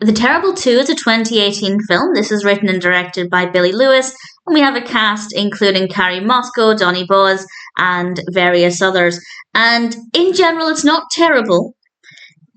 The Terrible 2 is a 2018 film. This is written and directed by Billy Lewis, and we have a cast including Cari, Donny Boaz, and various others. And in general, it's not terrible.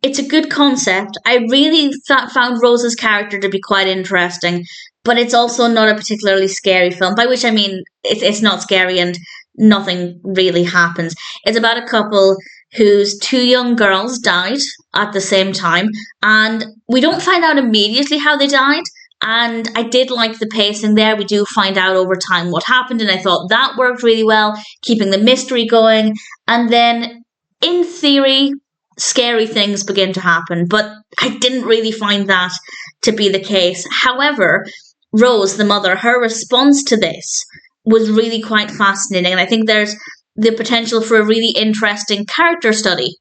It's a good concept. I really found Rose's character to be quite interesting, but it's also not a particularly scary film, by which I mean it's not scary and nothing really happens. It's about a couple whose two young girls died at the same time, and we don't find out immediately how they died. And I did like the pacing there. We do find out over time what happened, and I thought that worked really well, keeping the mystery going. And then, in theory, scary things begin to happen, but I didn't really find that to be the case. However, Rose, the mother, her response to this was really quite fascinating, and I think there's the potential for a really interesting character study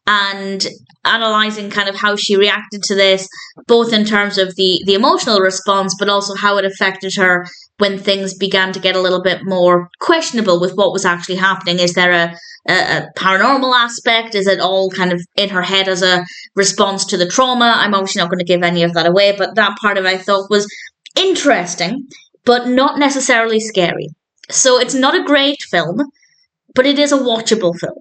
and analysing kind of how she reacted to this, both in terms of the emotional response, but also how it affected her when things began to get a little bit more questionable with what was actually happening. Is there a paranormal aspect? Is it all kind of in her head as a response to the trauma? I'm obviously not going to give any of that away, but that part of it I thought was interesting, but not necessarily scary. So it's not a great film, but it is a watchable film.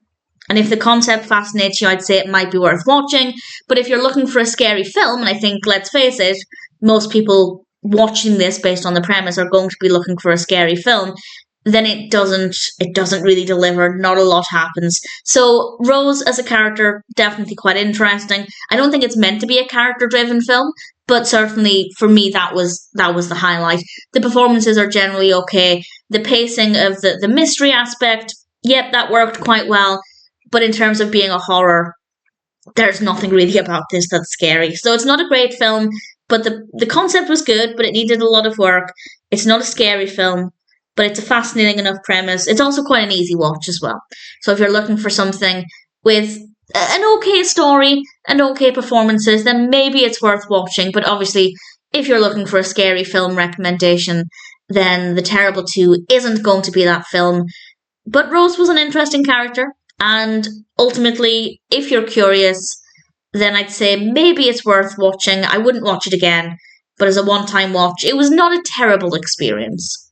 And if the concept fascinates you, I'd say it might be worth watching. But if you're looking for a scary film, and I think, let's face it, most people watching this based on the premise are going to be looking for a scary film, then it doesn't really deliver. Not a lot happens. So Rose as a character, definitely quite interesting. I don't think it's meant to be a character-driven film, but certainly for me that was the highlight. The performances are generally okay. The pacing of the mystery aspect, yep, that worked quite well. But in terms of being a horror, there's nothing really about this that's scary. So it's not a great film, but the concept was good, but it needed a lot of work. It's not a scary film, but it's a fascinating enough premise. It's also quite an easy watch as well. So if you're looking for something with an okay story and okay performances, then maybe it's worth watching. But obviously, if you're looking for a scary film recommendation, then The Terrible 2 isn't going to be that film. But Rose was an interesting character, and ultimately, if you're curious, then I'd say maybe it's worth watching. I wouldn't watch it again, but as a one-time watch, it was not a terrible experience.